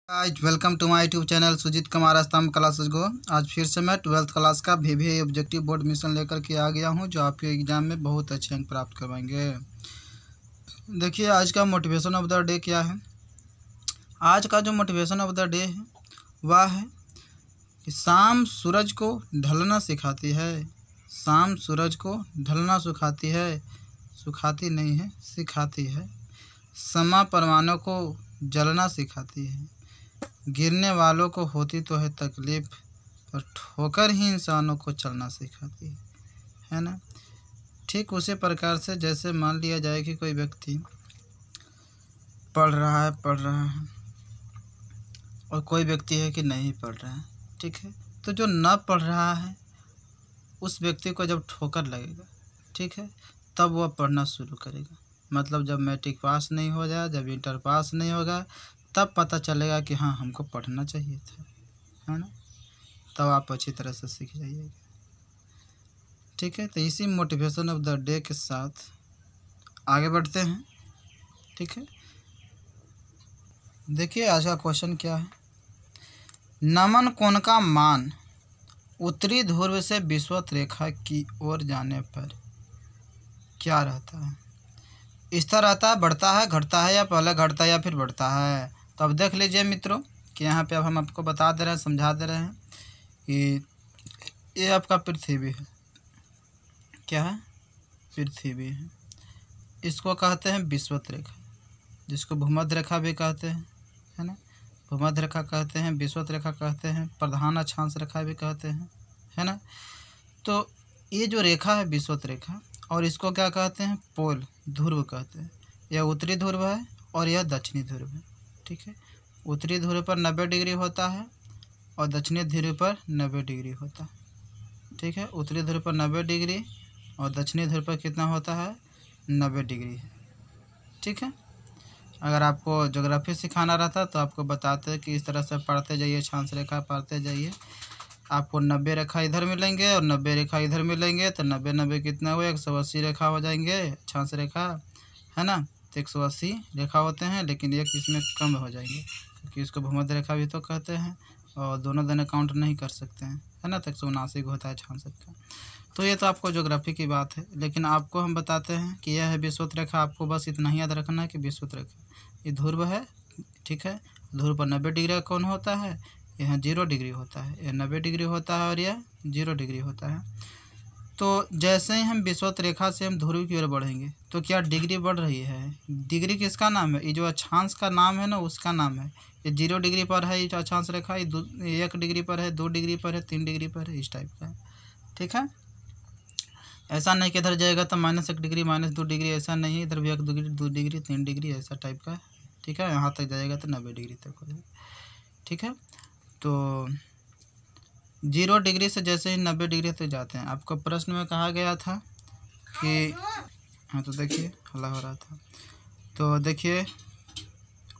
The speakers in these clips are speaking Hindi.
Guys welcome to my YouTube channel Sujeet Kumar Stambh classes गो। आज फिर से मैं 12th क्लास का VVA ऑब्जेक्टिव बोर्ड मिशन लेकर के आ गया हूं, जो आपके एग्ज़ाम में बहुत अच्छे अंक प्राप्त करवाएंगे। देखिए आज का मोटिवेशन ऑफ द डे क्या है। आज का जो मोटिवेशन ऑफ द डे है वह है कि शाम सूरज को ढलना सिखाती है। शाम सूरज को ढलना सुखाती नहीं है, सिखाती है। समा परमाणु को जलना सिखाती है। गिरने वालों को होती तो है तकलीफ़, पर ठोकर ही इंसानों को चलना सिखाती है ना। ठीक उसी प्रकार से जैसे मान लिया जाए कि कोई व्यक्ति पढ़ रहा है और कोई व्यक्ति है कि नहीं पढ़ रहा है, ठीक है। तो जो न पढ़ रहा है उस व्यक्ति को जब ठोकर लगेगा, ठीक है, तब वह पढ़ना शुरू करेगा। मतलब जब मैट्रिक पास नहीं हो जाए, जब इंटर पास नहीं होगा, तब पता चलेगा कि हाँ हमको पढ़ना चाहिए था, है ना। तब आप अच्छी तरह से सीख जाइएगा, ठीक है। तो इसी मोटिवेशन ऑफ द डे के साथ आगे बढ़ते हैं, ठीक है। देखिए आज का क्वेश्चन क्या है। नमन कोण का मान उत्तरी ध्रुव से विषुवत रेखा की ओर जाने पर क्या रहता है। स्थिर रहता है, बढ़ता है, घटता है, या पहले घटता है या फिर बढ़ता है। तो अब देख लीजिए मित्रों कि यहाँ पे अब हम आपको बता दे रहे हैं, समझा दे रहे हैं कि ये आपका पृथ्वी है। क्या है? पृथ्वी है। इसको कहते हैं विषुवत रेखा, जिसको भूमध्य रेखा भी कहते हैं, है ना। भूमध्य रेखा कहते हैं, विषुवत रेखा कहते हैं, प्रधान अक्षांश रेखा भी कहते हैं, है ना। तो ये जो रेखा है विषुवत रेखा, और इसको क्या कहते हैं, पोल, ध्रुव कहते हैं। यह उत्तरी ध्रुव है और यह दक्षिणी ध्रुव है, ठीक है। उत्तरी ध्रुव पर 90 डिग्री होता है और दक्षिणी ध्रुव पर 90 डिग्री होता है, ठीक है। उत्तरी ध्रुव पर 90 डिग्री और दक्षिणी ध्रुव पर कितना होता है, 90 डिग्री है, ठीक है। अगर आपको ज्योग्राफी सिखाना रहता तो आपको बताते हैं कि इस तरह से पढ़ते जाइए, अक्षांश रेखा पढ़ते जाइए। आपको 90 रेखा इधर मिलेंगे और 90 रेखा इधर मिलेंगे, तो 90 कितना हुआ, 180 रेखा हो जाएंगे, अक्षांश रेखा, है ना। तो 180 रेखा होते हैं, लेकिन एक इसमें कम हो जाएंगे क्योंकि इसको भूमध्य रेखा भी तो कहते हैं और दोनों दोनों काउंट नहीं कर सकते हैं, है ना। तो 179 को होता है अक्षांश रेखा। तो ये तो आपको ज्योग्राफी की बात है, लेकिन आपको हम बताते हैं कि यह है विषुवत रेखा। आपको बस इतना ही याद रखना है कि विषुवत रेखा ये ध्रुव है, ठीक है। ध्रुव पर 90 डिग्री का कौन होता है, यहाँ 0 डिग्री होता है। यह 90 डिग्री होता है और यह 0 डिग्री होता है। तो जैसे ही हम विषुवत रेखा से हम ध्रुव की ओर बढ़ेंगे तो क्या डिग्री बढ़ रही है। डिग्री किसका नाम है, ये जो अक्षांश का नाम है ना, उसका नाम है। ये 0 डिग्री पर है ये अक्षांश रेखा, ये 1 डिग्री पर है, 2 डिग्री पर है, 3 डिग्री पर है, इस टाइप का है, ठीक है। ऐसा नहीं कि इधर जाएगा तो -1 डिग्री, -2 डिग्री, ऐसा नहीं है। इधर भी 1 डिग्री, 2 डिग्री, 3 डिग्री, ऐसा टाइप का है, ठीक है। यहाँ तक जाएगा तो 90 डिग्री तक हो जाएगा, ठीक है। तो 0 डिग्री से जैसे ही 90 डिग्री तक जाते हैं, आपको प्रश्न में कहा गया था कि हाँ, तो देखिए हल्ला हो रहा था। तो देखिए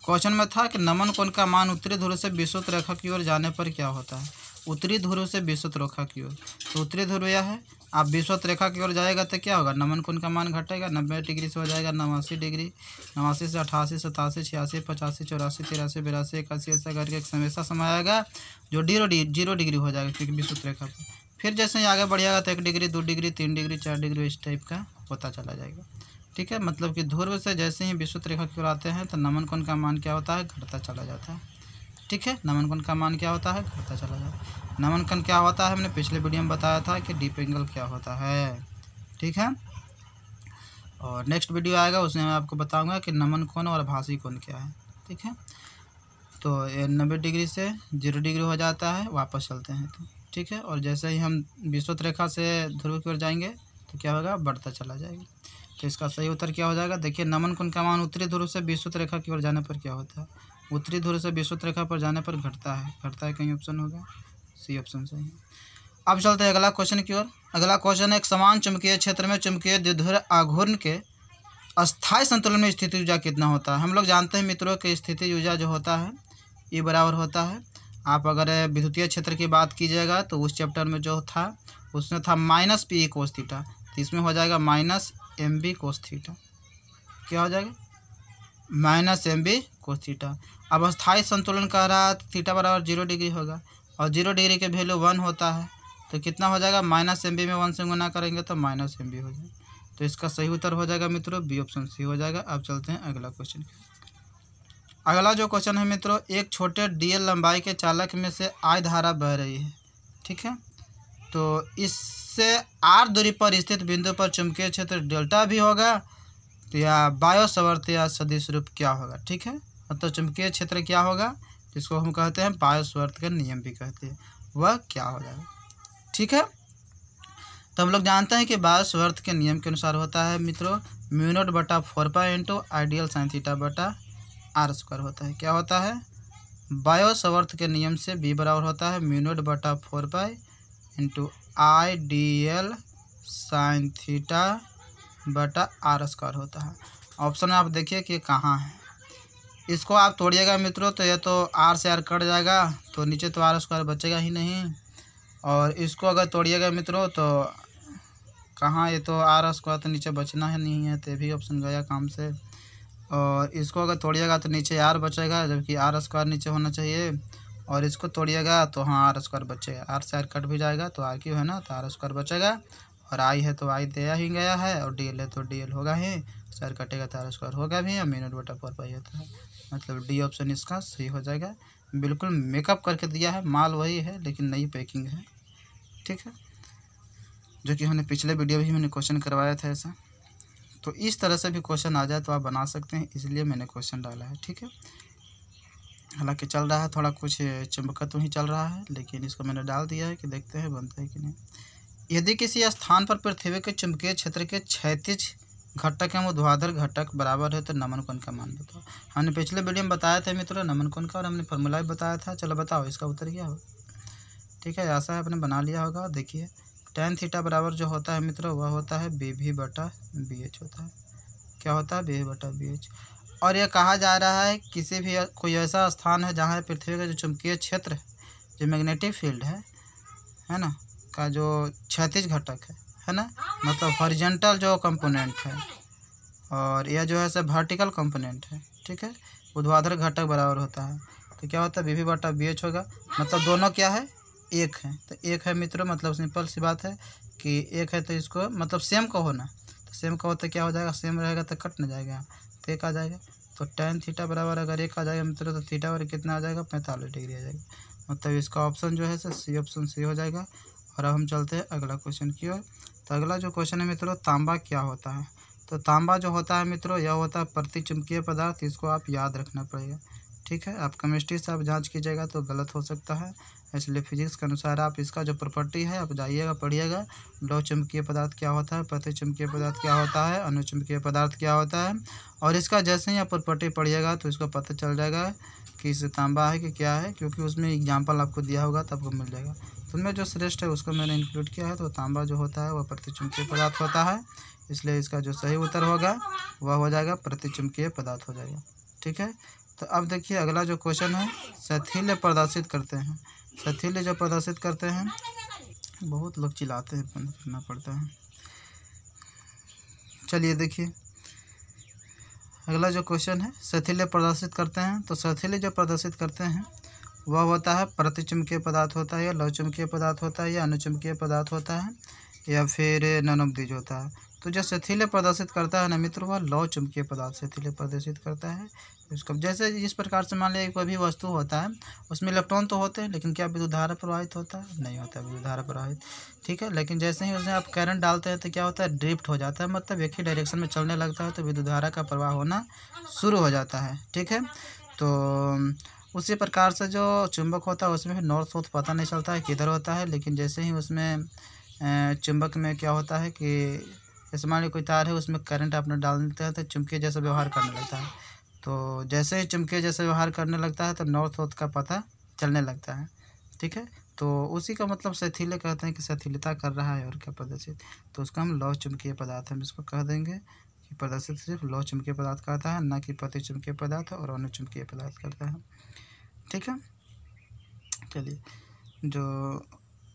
क्वेश्चन में था कि नमन कोण का मान उत्तरी ध्रुव से विषुवत रेखा की ओर जाने पर क्या होता है। उत्तरी ध्रुव से विषुवत रेखा की ओर, तो उत्तरी ध्रुव यह है। आप विषुवत रेखा की ओर जाएगा तो क्या होगा, नमन कोण का मान घटेगा। 90 डिग्री से हो जाएगा 89 डिग्री, 89 से 88, 87, 86, 85, 84, 83, 82, 81, ऐसा करके एक हमेशा समय आएगा जो 0 डिग्री हो जाएगा क्योंकि विषुवत रेखा पर। फिर जैसे ही आगे बढ़िएगा तो 1 डिग्री, 2 डिग्री, 3 डिग्री, 4 डिग्री, इस टाइप का होता चला जाएगा, ठीक है। मतलब कि ध्रुव से जैसे ही विषुवत रेखा की ओर आते हैं तो नमन कोण का मान क्या होता है, घटता चला जाता है, ठीक है। नमन कोण का मान क्या होता है, घटता चला जाता है। नमन कोण क्या होता है, हमने पिछले वीडियो में बताया था कि डीप एंगल क्या होता है, ठीक है। और नेक्स्ट वीडियो आएगा उसमें मैं आपको बताऊंगा कि नमन कोण और आभासी कोण क्या है, ठीक है। तो ये 90 डिग्री से 0 डिग्री हो जाता है, वापस चलते हैं तो, ठीक है। और जैसे ही हम विषुवत रेखा से ध्रुव की ओर जाएंगे तो क्या होगा, बढ़ता चला जाएगा। तो इसका सही उत्तर क्या हो जाएगा, देखिए नमन कोण का मान उत्तरी ध्रुव से विषुवत रेखा की ओर जाने पर क्या होता है। उत्तरी ध्रुव से विषुवत रेखा पर जाने पर घटता है, कहीं ऑप्शन होगा, सी ऑप्शन सही है। अब चलते हैं अगला क्वेश्चन की ओर। अगला क्वेश्चन है, एक समान चुंबकीय क्षेत्र में चुंबकीय द्विध्रुव आघूर्ण के अस्थायी संतुलन में स्थिति ऊर्जा कितना होता है। हम लोग जानते हैं मित्रों कि स्थिति ऊर्जा जो होता है ये बराबर होता है। आप अगर विद्युतीय क्षेत्र की बात कीजिएगा तो उस चैप्टर में जो था उसमें था -PE cos थीटा, तो इसमें हो जाएगा -MB cos थीटा। क्या हो जाएगा, minus m b cos theta. अब अस्थायी संतुलन कह रहा है थीटा बराबर 0 डिग्री होगा और 0 डिग्री के वैल्यू 1 होता है तो कितना हो जाएगा, माइनस एम बी में 1 से गुना करेंगे तो माइनस एम बी हो जाएगा। तो इसका सही उत्तर हो जाएगा मित्रों बी ऑप्शन सी हो जाएगा। अब चलते हैं अगला क्वेश्चन। अगला जो क्वेश्चन है मित्रों, एक छोटे डीएल लंबाई के चालक में से आई धारा बह रही है, ठीक है। तो इससे आर दूरी पर स्थित बिंदु पर चुंबकीय क्षेत्र डेल्टा भी होगा तो या बायो सवर्त या सदिश रूप क्या होगा, ठीक है। मतलब चुंबकीय क्षेत्र क्या होगा, जिसको हम कहते हैं बायो सवर्त का नियम भी कहते हैं, वह क्या हो जाएगा, ठीक है। तो हम लोग जानते हैं कि बायो सवर्त के नियम के अनुसार होता है मित्रों म्यू नॉट बटा 4 pi into ideal sine theta बटा आर स्क्वायर होता है। क्या होता है, बायो सवर्त के नियम से बी बराबर होता है म्यू नॉट बटा 4 pi into ideal sine theta बटा आर स्क्वायर होता है। ऑप्शन में आप देखिए कि कहाँ है, इसको आप तोड़िएगा मित्रों तो ये तो आर से आर कट जाएगा तो नीचे तो आर स्क्वायर बचेगा ही नहीं, और इसको अगर तोड़िएगा मित्रों तो कहाँ, ये तो आर स्क्वायर तो नीचे बचना है नहीं है तो ये भी ऑप्शन गया काम से, और इसको अगर तोड़िएगा तो नीचे आर बचेगा जबकि आर स्क्वायर नीचे होना चाहिए, और इसको तोड़िएगा तो हाँ आर स्क्वायर बचेगा, आर से आर कट भी जाएगा तो आर क्यू है ना तो आर स्क्वायर बचेगा, और आई है तो आई दिया ही गया है और डी एल है तो डी एल होगा ही, सर कटेगा तो आर स्क्वायर होगा भी, और म्यू नॉट बटा 4 पाई होता है। मतलब डी ऑप्शन इसका सही हो जाएगा। बिल्कुल मेकअप करके दिया है, माल वही है लेकिन नई पैकिंग है, ठीक है, जो कि हमने पिछले वीडियो भी मैंने क्वेश्चन करवाया था ऐसा। तो इस तरह से भी क्वेश्चन आ जाए तो आप बना सकते हैं, इसलिए मैंने क्वेश्चन डाला है, ठीक है। हालांकि चल रहा है थोड़ा कुछ चुंबकत्व ही चल रहा है, लेकिन इसको मैंने डाल दिया है कि देखते हैं बनता है कि नहीं। यदि किसी स्थान पर पृथ्वी के चुंबकीय क्षेत्र के क्षैतिज घटक एवं ऊर्ध्वाधर घटक बराबर है तो नमन कोण का मान बताओ। हमने पिछले वीडियो में बताया था मित्रों नमन कोण का, और हमने फॉर्मूला भी बताया था। चलो बताओ इसका उत्तर क्या होगा, ठीक है। ऐसा है आपने बना लिया होगा। देखिए tan थीटा बराबर जो होता है मित्रों वह होता है बी भी बटा बी एच होता है। क्या होता है, बी बटा बी एच। और यह कहा जा रहा है किसी भी कोई ऐसा स्थान है जहाँ पृथ्वी का जो चुंबकीय क्षेत्र है, जो मैग्नेटिक फील्ड है ना, का जो क्षैतिज घटक है ना, मतलब हॉरिजॉन्टल जो कंपोनेंट है, और यह जो है सब वर्टिकल कंपोनेंट है, ठीक है, ऊर्ध्वाधर घटक बराबर होता है। तो क्या होता है बी भी बटा बी एच होगा। मतलब दोनों क्या है, एक है, तो एक है मित्रों, मतलब सिंपल सी बात है कि एक है तो इसको मतलब सेम का होना, तो सेम का होता क्या हो जाएगा, सेम रहेगा तो कट न जाएगा तो एक आ जाएगा। तो tan थीटा बराबर अगर एक आ जाएगा मित्रों तो थीटा और कितना आ जाएगा, 45 डिग्री आ जाएगा। मतलब इसका ऑप्शन जो है सर सी ऑप्शन सी हो जाएगा। और अब हम चलते हैं अगला क्वेश्चन की ओर। तो अगला जो क्वेश्चन है मित्रों तांबा क्या होता है। तो तांबा जो होता है मित्रों यह होता है प्रतिचुंबकीय पदार्थ, इसको आप याद रखना पड़ेगा, ठीक है। आप केमिस्ट्री से आप जांच कीजिएगा तो गलत हो सकता है, इसलिए फिजिक्स के अनुसार आप इसका जो प्रॉपर्टी है आप जाइएगा पढ़िएगा। लौ चुंबकीय पदार्थ क्या होता है, प्रतिचुंबकीय पदार्थ क्या होता है, अनुचुंबकीय पदार्थ क्या होता है, और इसका जैसे ही आप प्रॉपर्टी पढ़िएगा तो इसको पता चल जाएगा कि इस तांबा है कि क्या है, क्योंकि उसमें एग्जाम्पल आपको दिया होगा तो आपको मिल जाएगा। तो उनमें जो श्रेष्ठ है उसको मैंने इंक्लूड किया है। तो तांबा जो होता है वह प्रतिचुंबकीय पदार्थ होता है, इसलिए इसका जो सही उत्तर होगा वह हो जाएगा प्रतिचुंबकीय पदार्थ हो जाएगा, ठीक है। तो अब देखिए अगला जो क्वेश्चन है सथिल्य प्रदर्शित करते हैं। सथिल्य जो प्रदर्शित करते हैं, बहुत लोग चिल्लाते हैं, बंद करना पड़ता है। चलिए देखिए अगला जो क्वेश्चन है सथिल्य प्रदर्शित करते हैं। तो सथिल्य जो प्रदर्शित करते हैं वह होता है प्रतिचुंबकीय पदार्थ होता है, या लौचुंबकीय पदार्थ होता है, या अनुचुंबकीय पदार्थ होता है, या फिर नन ऑफ दीज होता है। तो जो सथिल्य प्रदर्शित करता है ना मित्र वह लौ चुंबकीय पदार्थ सथिल्य प्रदर्शित करता है। इसको जैसे जिस प्रकार से मान लिया कोई भी वस्तु होता है उसमें इलेक्ट्रॉन तो होते हैं, लेकिन क्या विद्युत धारा प्रवाहित होता है, नहीं होता विद्युत धारा प्रवाहित, ठीक है। लेकिन जैसे ही उसमें आप करंट डालते हैं तो क्या होता है, ड्रिफ्ट हो जाता है, मतलब एक ही डायरेक्शन में चलने लगता है, तो विद्युत धारा का प्रवाह होना शुरू हो जाता है, ठीक है। तो उसी प्रकार से जो चुंबक होता है उसमें भी नॉर्थ साउथ पता नहीं चलता है किधर होता है, लेकिन जैसे ही उसमें चुंबक में क्या होता है कि जैसे मान लीजिए कोई तार है उसमें करंट आपने डाल देते हैं तो चुंबकीय जैसा व्यवहार करने लगता है। तो जैसे ही चुंबकीय जैसा व्यवहार करने लगता है तो नॉर्थ साउथ का पता चलने लगता है, ठीक है। तो उसी का मतलब सथिल्य कहते हैं कि सथिल्यता कर रहा है और क्या प्रदर्शित, तो उसका हम लौ चुंबकीय पदार्थ हम इसको कह देंगे कि प्रदर्शित सिर्फ लौ चुंबकीय पदार्थ कहता है, ना कि प्रतिचुंबकीय पदार्थ और अनुचुंबकीय पदार्थ करता है, ठीक है। चलिए जो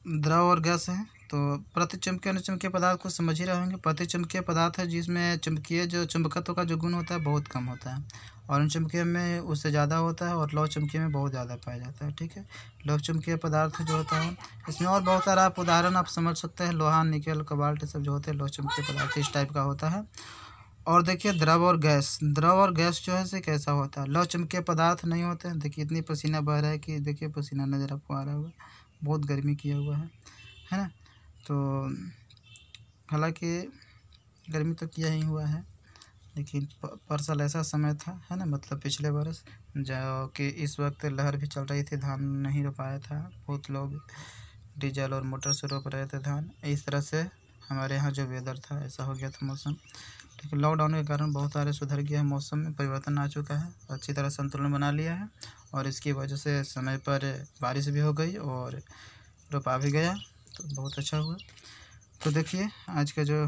द्रव और गैस है तो प्रतिचुंबकीय अनुचुंबकीय पदार्थ को समझ ही रहे होंगे। प्रतिचुंबकीय पदार्थ है जिसमें चुंबकीय जो चुंबकत्व का जो गुण होता है बहुत कम होता है, और चुंबकीय में उससे ज़्यादा होता है, और लौह चुंबकीय में बहुत ज़्यादा पाया जाता है। ठीक है, लौह चुंबकीय पदार्थ जो होता है इसमें और बहुत सारा आप उदाहरण आप समझ सकते हैं। लोहा, निकल, कोबाल्ट सब जो होते हैं लौह चुंबकीय पदार्थ इस टाइप का होता है। और देखिए द्रव और गैस, द्रव और गैस जो है से कैसा होता है। लौह चुंबकीय पदार्थ नहीं होते हैं। देखिए इतनी पसीना बह रहा है कि देखिए पसीना नज़र आपको आ रहा होगा, बहुत गर्मी किया हुआ है ना। तो हालांकि गर्मी तो किया ही हुआ है, लेकिन पर साल ऐसा समय था, है ना, मतलब पिछले वर्ष, जो कि इस वक्त लहर भी चल रही थी, धान नहीं रोपाया था, बहुत लोग डीजल और मोटर से रोप रहे थे धान। इस तरह से हमारे यहाँ जो वेदर था ऐसा हो गया था मौसम। लेकिन लॉकडाउन के कारण बहुत सारे सुधर गया है, मौसम में परिवर्तन आ चुका है, अच्छी तरह संतुलन बना लिया है, और इसकी वजह से समय पर बारिश भी हो गई और रोपा भी गया, तो बहुत अच्छा हुआ। तो देखिए आज का जो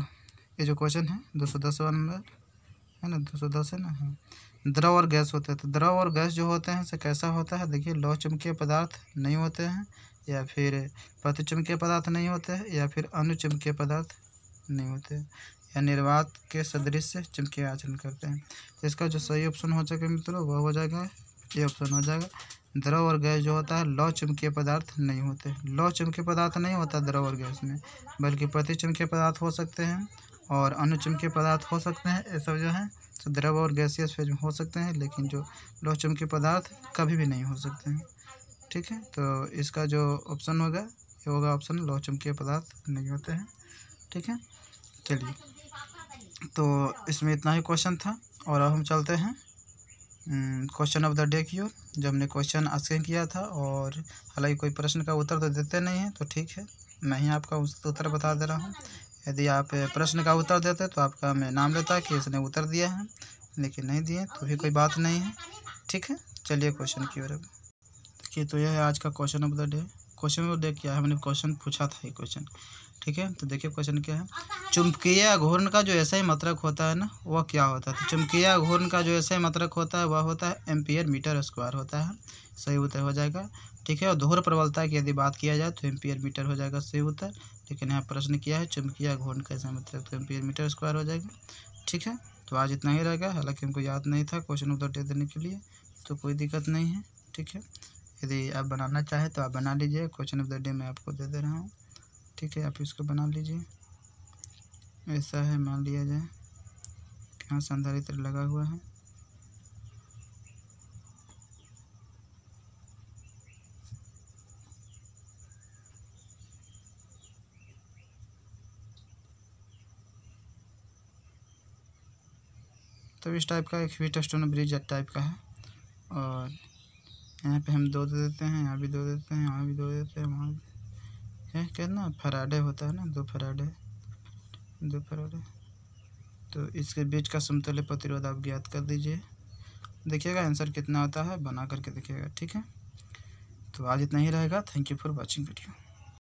ये जो क्वेश्चन है 210वां नंबर है ना, 210 है ना। हाँ, द्रव और गैस होते हैं। तो द्रव और गैस जो होते हैं से कैसा होता है। देखिए लौह चुंबकीय पदार्थ नहीं होते हैं, या फिर प्रतिचुंबकीय पदार्थ नहीं होते हैं, या फिर अनुचुंबकीय पदार्थ नहीं होते हैं, या निर्वात के सदृश से चुंबकीय आचरण करते हैं। तो इसका जो सही ऑप्शन हो जाएगा मित्रों वह हो जाएगा, ये ऑप्शन हो जाएगा। द्रव और गैस जो होता है लौह चुंबकीय पदार्थ नहीं होते। लौह चुंबकीय पदार्थ नहीं होता द्रव और गैस में, बल्कि प्रतिचुंबकीय पदार्थ हो सकते हैं और अनुचुंबकीय पदार्थ हो सकते हैं। ये सब जो है तो द्रव और गैसीय फेज में हो सकते हैं, लेकिन जो लौह चुंबकीय पदार्थ कभी भी नहीं हो सकते हैं। ठीक है, तो इसका जो ऑप्शन होगा ये होगा ऑप्शन लौह चुंबकीय पदार्थ नहीं होते हैं। ठीक है, चलिए तो इसमें इतना ही क्वेश्चन था, और अब हम चलते हैं क्वेश्चन ऑफ द डे की ओर। जो हमने क्वेश्चन आंसर किया था, और हालांकि कोई प्रश्न का उत्तर तो देते नहीं हैं, तो ठीक है मैं ही आपका उत्तर बता दे रहा हूँ। यदि आप प्रश्न का उत्तर देते तो आपका मैं नाम लेता कि इसने उत्तर दिया है, लेकिन नहीं दिए तो भी कोई बात नहीं है। ठीक है, चलिए क्वेश्चन की ओर। अब देखिए तो यह है आज का question of the day. Question of the day क्या है, हमने क्वेश्चन पूछा था ये क्वेश्चन। ठीक है, तो देखिए क्वेश्चन क्या है। चुंबकीय घूर्ण का जो ऐसा ही मात्रक होता है ना वह क्या होता है। तो चुंबकीय घूर्ण का जो ऐसा ही मात्रक होता है वह होता है एम्पियर मीटर स्क्वायर होता है। सही उत्तर हो जाएगा। ठीक है, और ध्रुव प्रबलता की यदि बात किया जाए तो एम्पियर मीटर हो जाएगा सही उत्तर। लेकिन यहाँ प्रश्न किया है चुंबकीय घूर्ण का ऐसा मात्रक, तो एम्पियर मीटर स्क्वायर हो जाएगा। ठीक है, तो आज इतना ही रहेगा। हालांकि हमको याद नहीं था क्वेश्चन ऑफ द डे देने के लिए, तो कोई दिक्कत नहीं है। ठीक है, यदि आप बनाना चाहें तो आप बना लीजिए। क्वेश्चन ऑफ द डे मैं आपको दे रहा हूँ। ठीक है, आप इसको बना लीजिए। ऐसा है, मान लिया जाए कि यहाँ संधारित्र लगा हुआ है। तो इस टाइप का एक व्हीटस्टोन ब्रिज टाइप का है, और यहाँ पे हम 2 दे देते हैं, यहाँ भी 2 देते हैं, यहाँ भी 2 देते हैं, वहाँ है कितना फराडे होता है ना, 2 फराडे। तो इसके बीच का समतुल्य प्रतिरोध आप ज्ञात कर दीजिए। देखिएगा आंसर कितना होता है, बना करके देखिएगा। ठीक है, तो आज इतना ही रहेगा। Thank you for watching video.